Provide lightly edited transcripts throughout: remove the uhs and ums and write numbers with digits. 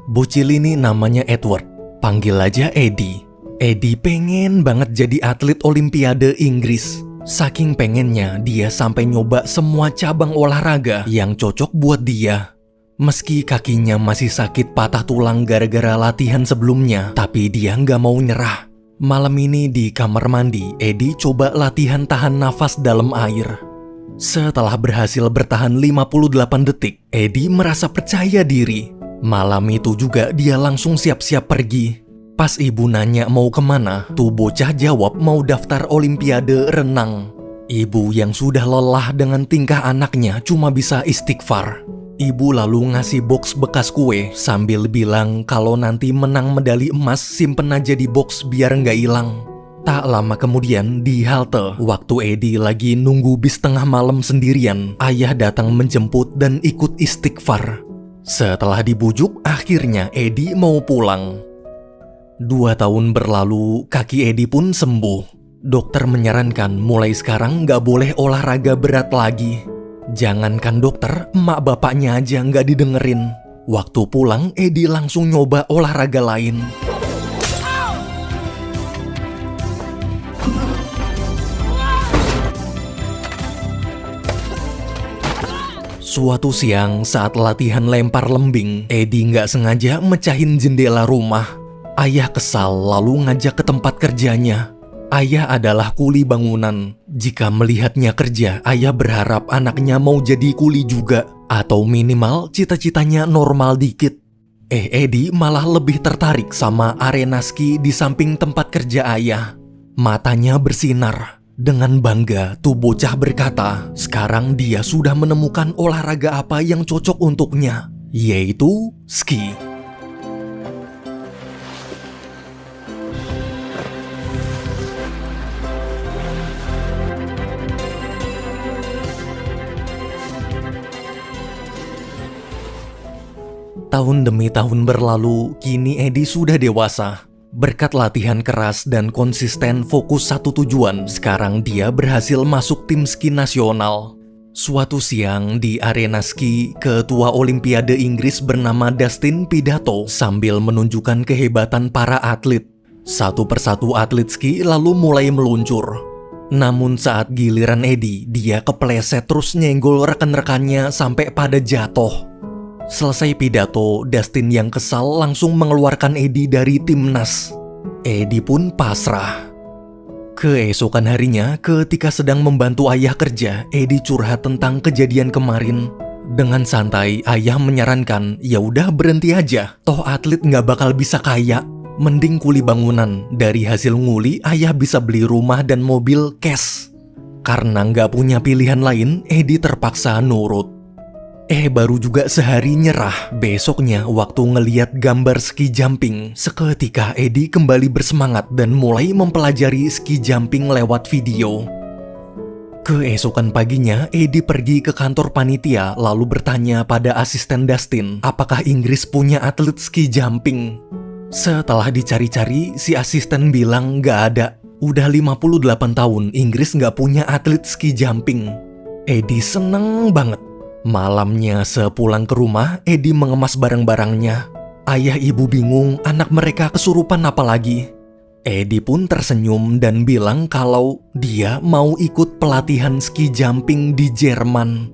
Bocil ini namanya Edward, panggil aja Eddie. Eddie pengen banget jadi atlet Olimpiade Inggris. Saking pengennya, dia sampai nyoba semua cabang olahraga yang cocok buat dia. Meski kakinya masih sakit patah tulang gara-gara latihan sebelumnya, tapi dia nggak mau nyerah. Malam ini di kamar mandi, Eddie coba latihan tahan nafas dalam air. Setelah berhasil bertahan 58 detik, Eddie merasa percaya diri. Malam itu juga dia langsung siap-siap pergi. Pas ibu nanya mau kemana, tuh bocah jawab mau daftar Olimpiade renang. Ibu yang sudah lelah dengan tingkah anaknya cuma bisa istighfar. Ibu lalu ngasih box bekas kue sambil bilang kalau nanti menang medali emas simpen aja di box biar nggak hilang. Tak lama kemudian di halte, waktu Eddie lagi nunggu bis tengah malam sendirian, ayah datang menjemput dan ikut istighfar. Setelah dibujuk, akhirnya Eddie mau pulang. 2 tahun berlalu, kaki Eddie pun sembuh. Dokter menyarankan mulai sekarang nggak boleh olahraga berat lagi. Jangankan dokter, emak bapaknya aja nggak didengerin. Waktu pulang, Eddie langsung nyoba olahraga lain. Suatu siang saat latihan lempar lembing, Eddie nggak sengaja mecahin jendela rumah. Ayah kesal lalu ngajak ke tempat kerjanya. Ayah adalah kuli bangunan. Jika melihatnya kerja, ayah berharap anaknya mau jadi kuli juga. Atau minimal cita-citanya normal dikit. Eddie malah lebih tertarik sama arena ski di samping tempat kerja ayah. Matanya bersinar. Dengan bangga, tuh bocah berkata, sekarang dia sudah menemukan olahraga apa yang cocok untuknya, yaitu ski. Tahun demi tahun berlalu, kini Eddie sudah dewasa. Berkat latihan keras dan konsisten fokus satu tujuan, sekarang dia berhasil masuk tim ski nasional. Suatu siang di arena ski, ketua Olimpiade Inggris bernama Dustin pidato sambil menunjukkan kehebatan para atlet. Satu persatu atlet ski lalu mulai meluncur. Namun saat giliran Eddie, dia kepleset terus nyenggol rekan-rekannya sampai pada jatuh. Selesai pidato, Dustin yang kesal langsung mengeluarkan Eddie dari timnas. Eddie pun pasrah. Keesokan harinya, ketika sedang membantu ayah kerja, Eddie curhat tentang kejadian kemarin. Dengan santai, ayah menyarankan, ya udah berhenti aja, toh atlet nggak bakal bisa kaya. Mending kuli bangunan, dari hasil nguli ayah bisa beli rumah dan mobil cash. Karena nggak punya pilihan lain, Eddie terpaksa nurut. Baru juga sehari nyerah, besoknya waktu ngeliat gambar ski jumping, seketika Eddie kembali bersemangat dan mulai mempelajari ski jumping lewat video. Keesokan paginya, Eddie pergi ke kantor panitia lalu bertanya pada asisten Dustin, apakah Inggris punya atlet ski jumping. Setelah dicari-cari, si asisten bilang nggak ada. Udah 58 tahun Inggris nggak punya atlet ski jumping. Eddie seneng banget. Malamnya sepulang ke rumah, Eddie mengemas barang-barangnya. Ayah ibu bingung anak mereka kesurupan apa lagi. Eddie pun tersenyum dan bilang kalau dia mau ikut pelatihan ski jumping di Jerman.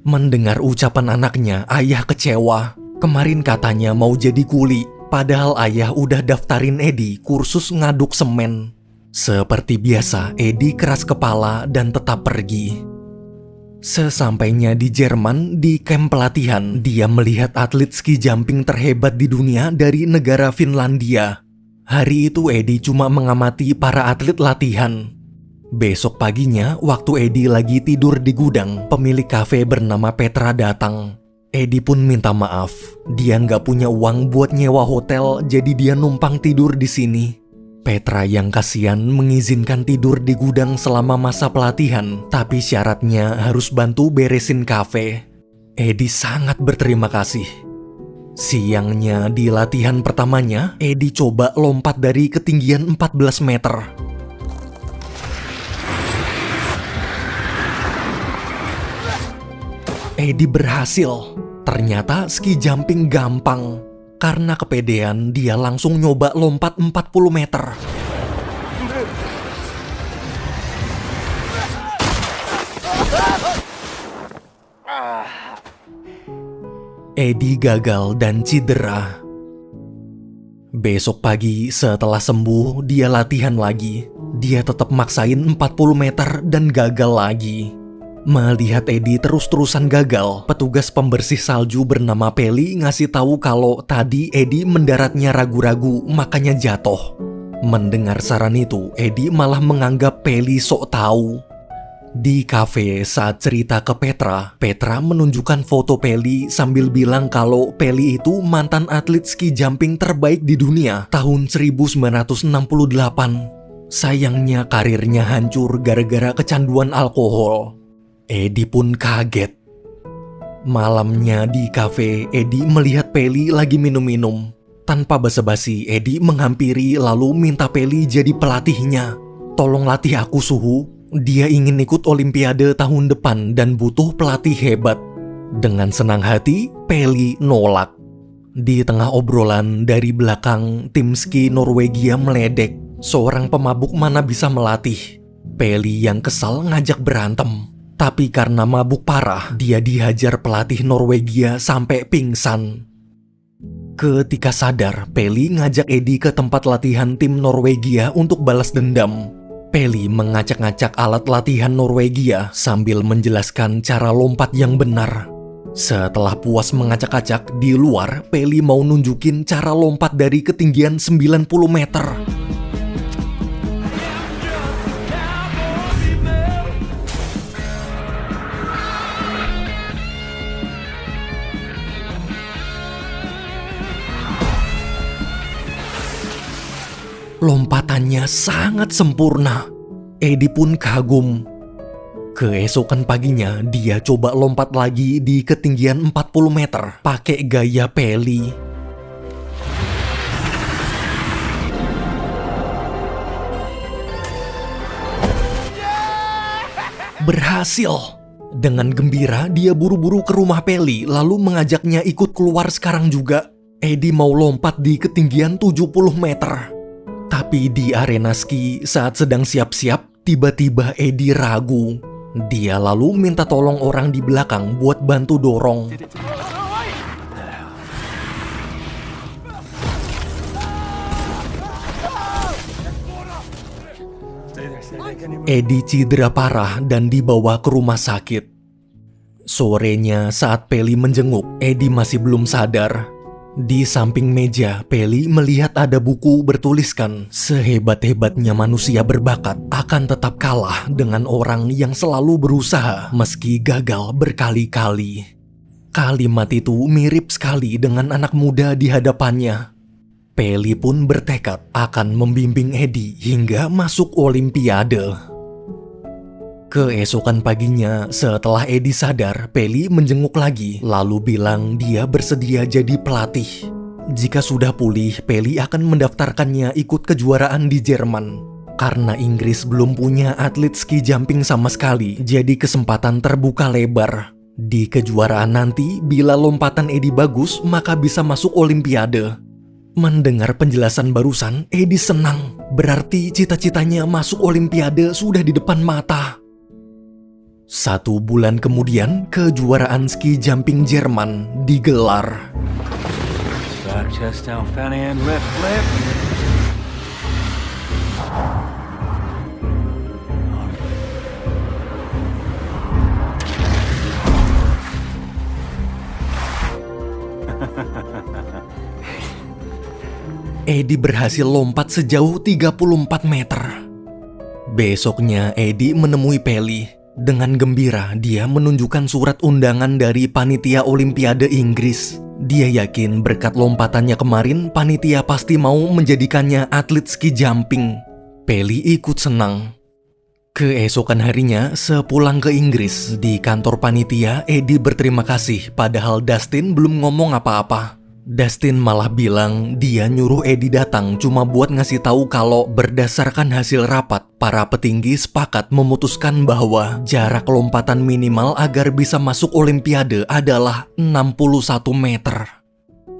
Mendengar ucapan anaknya, ayah kecewa. Kemarin katanya mau jadi kuli, padahal ayah udah daftarin Eddie kursus ngaduk semen. Seperti biasa, Eddie keras kepala dan tetap pergi. Sesampainya di Jerman, di kamp pelatihan, dia melihat atlet ski jumping terhebat di dunia dari negara Finlandia. Hari itu Eddie cuma mengamati para atlet latihan. Besok paginya, waktu Eddie lagi tidur di gudang, pemilik kafe bernama Petra datang. Eddie pun minta maaf, dia nggak punya uang buat nyewa hotel, jadi dia numpang tidur di sini. Petra yang kasihan mengizinkan tidur di gudang selama masa pelatihan, tapi syaratnya harus bantu beresin kafe. Eddie sangat berterima kasih. Siangnya di latihan pertamanya, Eddie coba lompat dari ketinggian 14 meter. Eddie berhasil. Ternyata ski jumping gampang. Karena kepedean, dia langsung nyoba lompat 40 meter. Eddie gagal dan cedera. Besok pagi setelah sembuh, dia latihan lagi. Dia tetap maksain 40 meter dan gagal lagi. Melihat Eddie terus-terusan gagal, petugas pembersih salju bernama Peli ngasih tahu kalau tadi Eddie mendaratnya ragu-ragu, makanya jatuh. Mendengar saran itu, Eddie malah menganggap Peli sok tahu. Di kafe saat cerita ke Petra, Petra menunjukkan foto Peli sambil bilang kalau Peli itu mantan atlet ski jumping terbaik di dunia tahun 1968. Sayangnya karirnya hancur gara-gara kecanduan alkohol. Eddie pun kaget. Malamnya di kafe, Eddie melihat Peli lagi minum-minum. Tanpa basa-basi, Eddie menghampiri lalu minta Peli jadi pelatihnya. "Tolong latih aku, Suhu. Dia ingin ikut Olimpiade tahun depan dan butuh pelatih hebat." Dengan senang hati, Peli nolak. Di tengah obrolan dari belakang, tim ski Norwegia meledek. Seorang pemabuk mana bisa melatih. Peli yang kesal ngajak berantem. Tapi karena mabuk parah, dia dihajar pelatih Norwegia sampai pingsan. Ketika sadar, Peli ngajak Eddie ke tempat latihan tim Norwegia untuk balas dendam. Peli mengacak-ngacak alat latihan Norwegia sambil menjelaskan cara lompat yang benar. Setelah puas mengacak-acak, di luar Peli mau nunjukin cara lompat dari ketinggian 90 meter. Lompatannya sangat sempurna. Eddie pun kagum. Keesokan paginya, dia coba lompat lagi di ketinggian 40 meter pakai gaya Peli. Berhasil! Dengan gembira, dia buru-buru ke rumah Peli lalu mengajaknya ikut keluar sekarang juga. Eddie mau lompat di ketinggian 70 meter. Tapi di arena ski saat sedang siap-siap, tiba-tiba Eddie ragu. Dia lalu minta tolong orang di belakang buat bantu dorong. Eddie cedera parah dan dibawa ke rumah sakit. Sorenya saat Peli menjenguk, Eddie masih belum sadar. Di samping meja, Peli melihat ada buku bertuliskan, "Sehebat-hebatnya manusia berbakat akan tetap kalah dengan orang yang selalu berusaha meski gagal berkali-kali." Kalimat itu mirip sekali dengan anak muda di hadapannya. Peli pun bertekad akan membimbing Eddie hingga masuk Olimpiade. Keesokan paginya, setelah Eddie sadar, Peli menjenguk lagi, lalu bilang dia bersedia jadi pelatih. Jika sudah pulih, Peli akan mendaftarkannya ikut kejuaraan di Jerman. Karena Inggris belum punya atlet ski jumping sama sekali, jadi kesempatan terbuka lebar. Di kejuaraan nanti, bila lompatan Eddie bagus, maka bisa masuk Olimpiade. Mendengar penjelasan barusan, Eddie senang. Berarti cita-citanya masuk Olimpiade sudah di depan mata. 1 bulan kemudian, kejuaraan ski jumping Jerman digelar. Back chest down, fanny and lift, lift. Eddie berhasil lompat sejauh 34 meter. Besoknya, Eddie menemui Peli. Dengan gembira, dia menunjukkan surat undangan dari panitia Olimpiade Inggris. Dia yakin berkat lompatannya kemarin, panitia pasti mau menjadikannya atlet ski jumping. Peli ikut senang. Keesokan harinya, sepulang ke Inggris, di kantor panitia, Eddie berterima kasih padahal Dustin belum ngomong apa-apa. Dustin malah bilang dia nyuruh Eddie datang cuma buat ngasih tahu kalau berdasarkan hasil rapat, para petinggi sepakat memutuskan bahwa jarak lompatan minimal agar bisa masuk Olimpiade adalah 61 meter.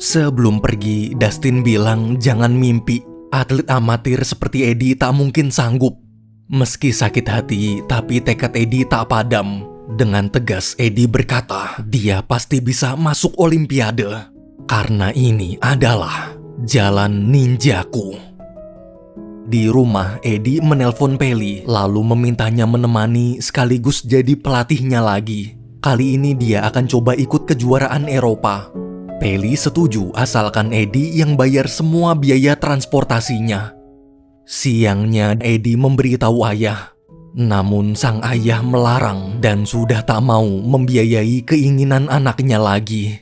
Sebelum pergi, Dustin bilang jangan mimpi. Atlet amatir seperti Eddie tak mungkin sanggup. Meski sakit hati, tapi tekad Eddie tak padam. Dengan tegas, Eddie berkata dia pasti bisa masuk Olimpiade. Karena ini adalah jalan ninjaku. Di rumah, Eddie menelpon Peli lalu memintanya menemani sekaligus jadi pelatihnya lagi. Kali ini dia akan coba ikut kejuaraan Eropa. Peli setuju asalkan Eddie yang bayar semua biaya transportasinya. Siangnya Eddie memberitahu ayah. Namun sang ayah melarang dan sudah tak mau membiayai keinginan anaknya lagi.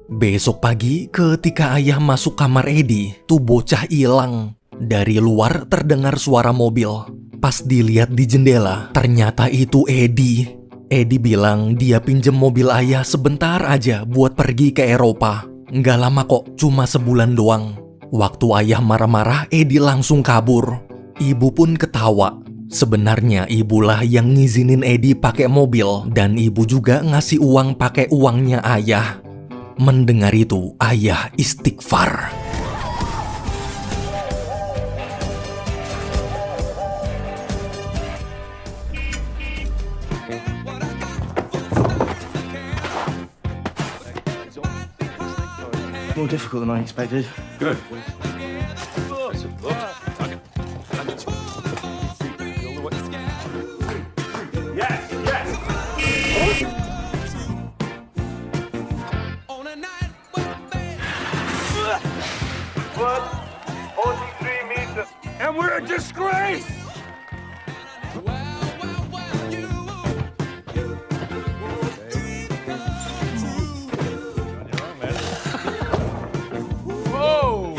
Besok pagi ketika ayah masuk kamar Eddie, tuh bocah hilang. Dari luar terdengar suara mobil. Pas dilihat di jendela, ternyata itu Eddie. Eddie bilang dia pinjem mobil ayah sebentar aja buat pergi ke Eropa. Nggak lama kok, cuma sebulan doang. Waktu ayah marah-marah, Eddie langsung kabur. Ibu pun ketawa. Sebenarnya ibulah yang ngizinin Eddie pakai mobil dan ibu juga ngasih uang pakai uangnya ayah. Mendengar itu, ayah istighfar. More difficult than I expected. Good. And we're a disgrace! Whoa!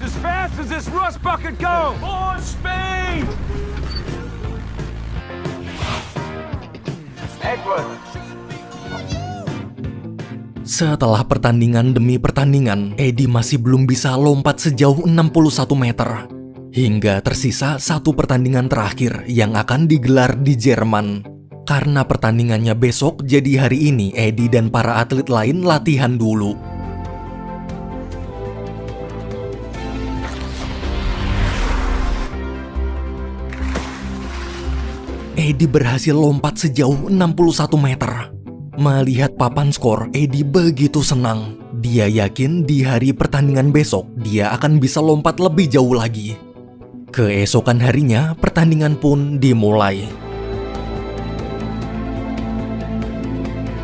As fast as this rust bucket go! More speed! Edward! Setelah pertandingan demi pertandingan, Eddie masih belum bisa lompat sejauh 61 meter. Hingga tersisa satu pertandingan terakhir yang akan digelar di Jerman. Karena pertandingannya besok, jadi hari ini Eddie dan para atlet lain latihan dulu. Eddie berhasil lompat sejauh 61 meter. Melihat papan skor, Eddie begitu senang. Dia yakin di hari pertandingan besok, dia akan bisa lompat lebih jauh lagi. Keesokan harinya, pertandingan pun dimulai.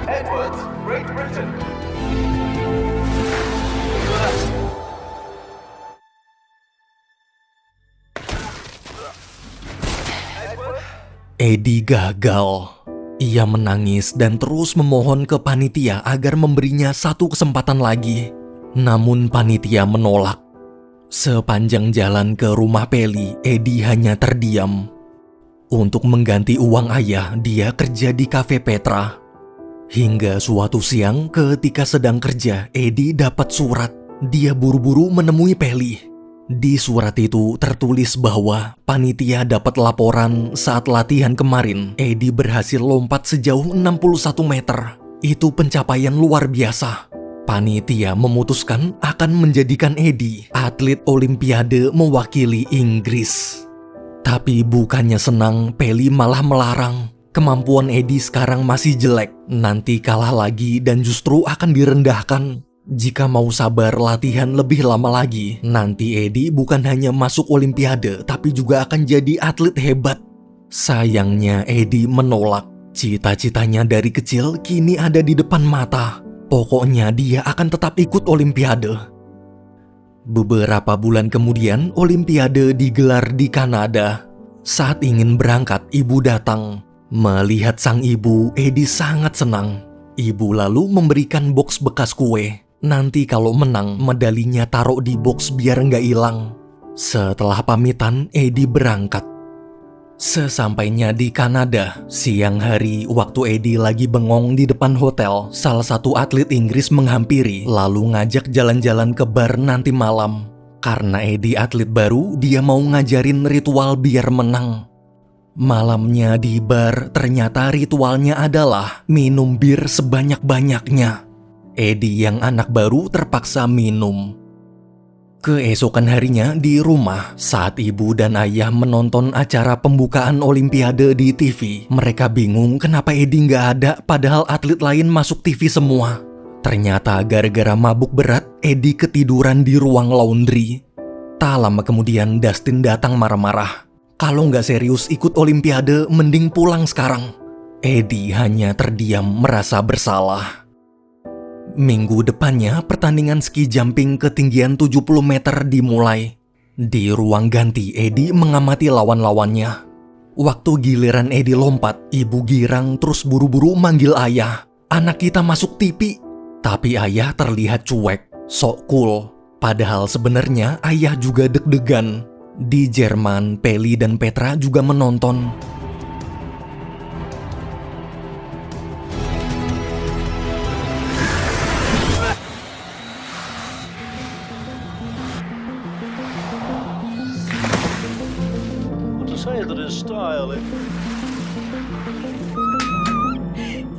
Edwards, Great Britain. Eddie gagal. Ia menangis dan terus memohon ke panitia agar memberinya satu kesempatan lagi. Namun panitia menolak. Sepanjang jalan ke rumah Peli, Eddie hanya terdiam. Untuk mengganti uang ayah, dia kerja di kafe Petra. Hingga suatu siang ketika sedang kerja, Eddie dapat surat. Dia buru-buru menemui Peli. Di surat itu tertulis bahwa panitia dapat laporan saat latihan kemarin Eddie berhasil lompat sejauh 61 meter. Itu pencapaian luar biasa. Panitia memutuskan akan menjadikan Eddie atlet Olimpiade mewakili Inggris. Tapi bukannya senang, Peli malah melarang. Kemampuan Eddie sekarang masih jelek, nanti kalah lagi dan justru akan direndahkan. Jika mau sabar latihan lebih lama lagi, nanti Eddie bukan hanya masuk Olimpiade, tapi juga akan jadi atlet hebat. Sayangnya Eddie menolak. Cita-citanya dari kecil kini ada di depan mata. Pokoknya dia akan tetap ikut Olimpiade. Beberapa bulan kemudian, Olimpiade digelar di Kanada. Saat ingin berangkat, ibu datang. Melihat sang ibu, Eddie sangat senang. Ibu lalu memberikan box bekas kue. Nanti kalau menang, medalinya taruh di box biar nggak hilang. Setelah pamitan, Eddie berangkat. Sesampainya di Kanada, siang hari waktu Eddie lagi bengong di depan hotel, salah satu atlet Inggris menghampiri lalu ngajak jalan-jalan ke bar nanti malam. Karena Eddie atlet baru, dia mau ngajarin ritual biar menang. Malamnya di bar, ternyata ritualnya adalah minum bir sebanyak-banyaknya. Eddie yang anak baru terpaksa minum. Keesokan harinya di rumah, saat ibu dan ayah menonton acara pembukaan Olimpiade di TV, mereka bingung kenapa Eddie nggak ada padahal atlet lain masuk TV semua. Ternyata gara-gara mabuk berat, Eddie ketiduran di ruang laundry. Tak lama kemudian Dustin datang marah-marah. Kalau nggak serius ikut Olimpiade, mending pulang sekarang. Eddie hanya terdiam merasa bersalah. Minggu depannya, pertandingan ski jumping ketinggian 70 meter dimulai. Di ruang ganti, Eddie mengamati lawan-lawannya. Waktu giliran Eddie lompat, ibu girang terus buru-buru manggil ayah. Anak kita masuk TV. Tapi ayah terlihat cuek, sok cool. Padahal sebenarnya ayah juga deg-degan. Di Jerman, Peli dan Petra juga menonton.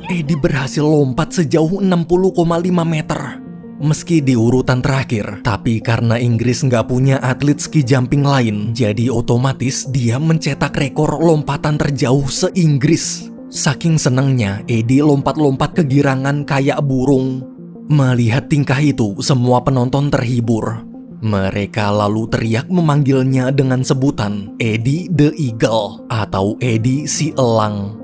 Eddie berhasil lompat sejauh 60,5 meter. Meski di urutan terakhir, tapi karena Inggris nggak punya atlet ski jumping lain, jadi otomatis dia mencetak rekor lompatan terjauh se-Inggris. Saking senengnya, Eddie lompat-lompat kegirangan kayak burung. Melihat tingkah itu, semua penonton terhibur. Mereka lalu teriak memanggilnya dengan sebutan Eddie the Eagle atau Eddie si Elang.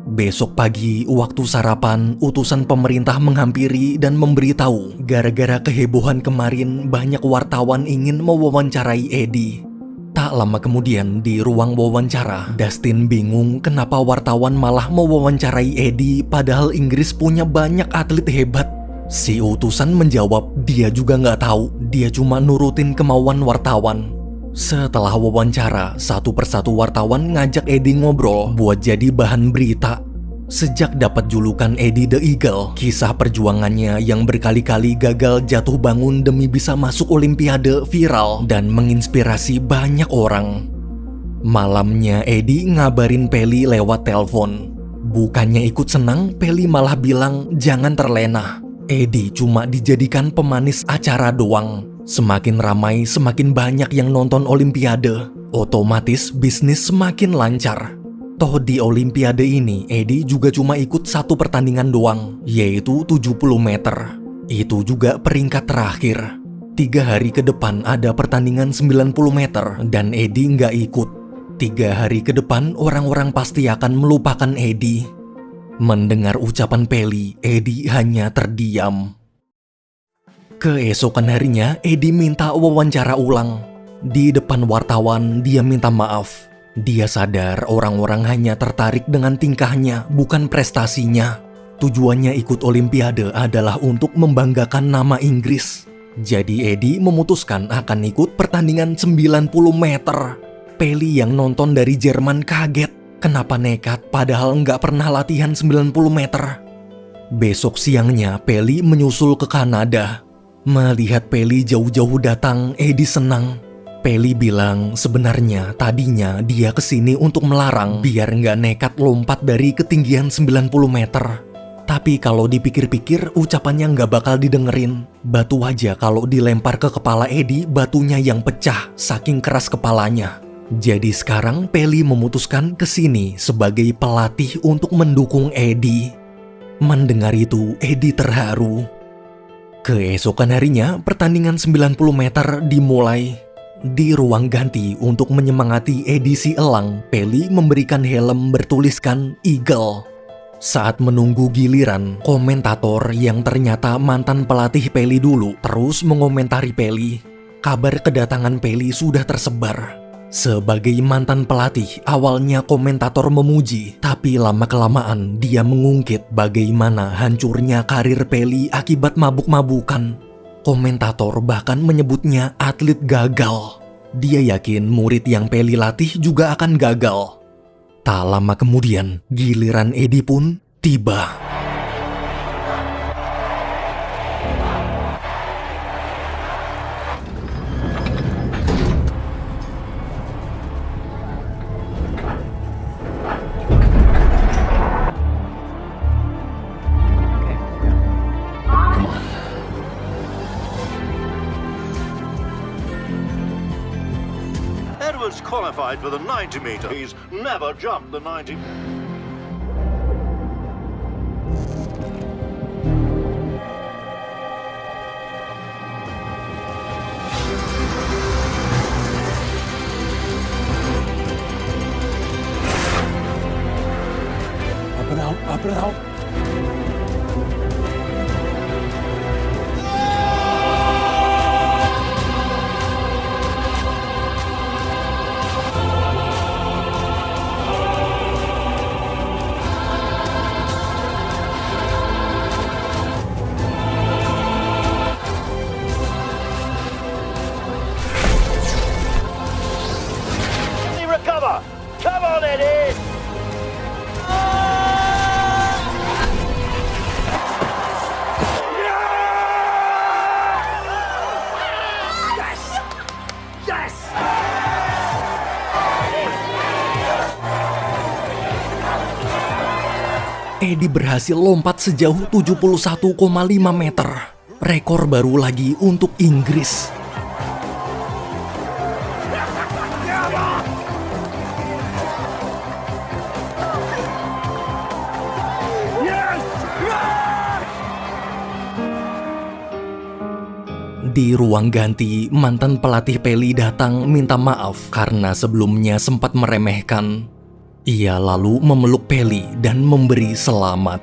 Besok pagi, waktu sarapan, utusan pemerintah menghampiri dan memberitahu gara-gara kehebohan kemarin banyak wartawan ingin mewawancarai Eddie. Tak lama kemudian di ruang wawancara, Dustin bingung kenapa wartawan malah mewawancarai Eddie padahal Inggris punya banyak atlet hebat. Si utusan menjawab dia juga nggak tahu, dia cuma nurutin kemauan wartawan. Setelah wawancara, satu persatu wartawan ngajak Eddie ngobrol buat jadi bahan berita. Sejak dapat julukan Eddie the Eagle, kisah perjuangannya yang berkali-kali gagal jatuh bangun demi bisa masuk Olimpiade viral dan menginspirasi banyak orang. Malamnya Eddie ngabarin Peli lewat telepon. Bukannya ikut senang, Peli malah bilang jangan terlena. Eddie cuma dijadikan pemanis acara doang. Semakin ramai, semakin banyak yang nonton Olimpiade. Otomatis bisnis semakin lancar. Toh di Olimpiade ini, Eddie juga cuma ikut satu pertandingan doang, yaitu 70 meter. Itu juga peringkat terakhir. 3 hari ke depan ada pertandingan 90 meter dan Eddie nggak ikut. 3 hari ke depan orang-orang pasti akan melupakan Eddie. Mendengar ucapan Peli, Eddie hanya terdiam. Keesokan harinya, Eddie minta wawancara ulang. Di depan wartawan, dia minta maaf. Dia sadar orang-orang hanya tertarik dengan tingkahnya, bukan prestasinya. Tujuannya ikut Olimpiade adalah untuk membanggakan nama Inggris. Jadi Eddie memutuskan akan ikut pertandingan 90 meter. Peli yang nonton dari Jerman kaget. Kenapa nekat padahal nggak pernah latihan 90 meter. Besok siangnya Peli menyusul ke Kanada. Melihat Peli jauh-jauh datang, Eddie senang. Peli bilang sebenarnya tadinya dia kesini untuk melarang biar nggak nekat lompat dari ketinggian 90 meter. Tapi kalau dipikir-pikir ucapannya nggak bakal didengerin. Batu aja kalau dilempar ke kepala Eddie, batunya yang pecah saking keras kepalanya. Jadi sekarang Peli memutuskan kesini sebagai pelatih untuk mendukung Eddie. Mendengar itu, Eddie terharu. Keesokan harinya pertandingan 90 meter dimulai. Di ruang ganti untuk menyemangati Eddie si Elang, Peli memberikan helm bertuliskan Eagle. Saat menunggu giliran, komentator yang ternyata mantan pelatih Peli dulu terus mengomentari Peli. Kabar kedatangan Peli sudah tersebar. Sebagai mantan pelatih, awalnya komentator memuji, tapi lama-kelamaan dia mengungkit bagaimana hancurnya karir Peli akibat mabuk-mabukan. Komentator bahkan menyebutnya atlet gagal. Dia yakin murid yang Peli latih juga akan gagal. Tak lama kemudian, giliran Eddie pun tiba. Edwards qualified for the 90 meter. He's never jumped the 90. Up and out, up and out. Recover! Come on, Eddie! Eddie berhasil lompat sejauh 71,5 meter. Rekor baru lagi untuk Inggris. Di ruang ganti, mantan pelatih Peli datang minta maaf karena sebelumnya sempat meremehkan. Ia lalu memeluk Peli dan memberi selamat.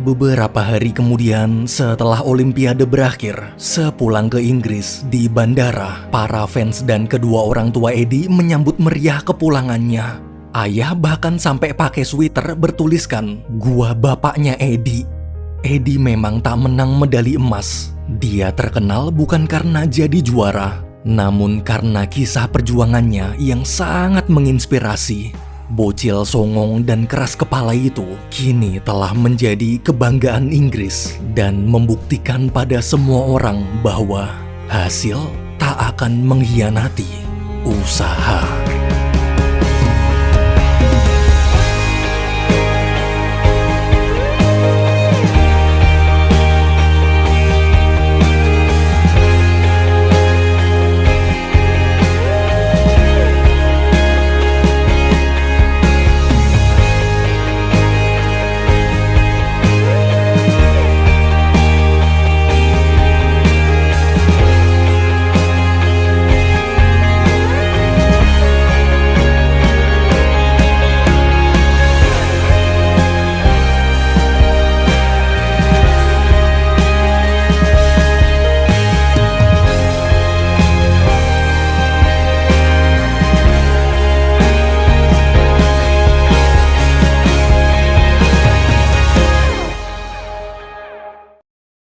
Beberapa hari kemudian, setelah Olimpiade berakhir, sepulang ke Inggris di bandara, para fans dan kedua orang tua Eddie menyambut meriah kepulangannya. Ayah bahkan sampai pakai sweater bertuliskan, "Gua bapaknya Eddie." Eddie memang tak menang medali emas. Dia terkenal bukan karena jadi juara, namun karena kisah perjuangannya yang sangat menginspirasi. Bocil songong dan keras kepala itu kini telah menjadi kebanggaan Inggris dan membuktikan pada semua orang bahwa hasil tak akan mengkhianati usaha.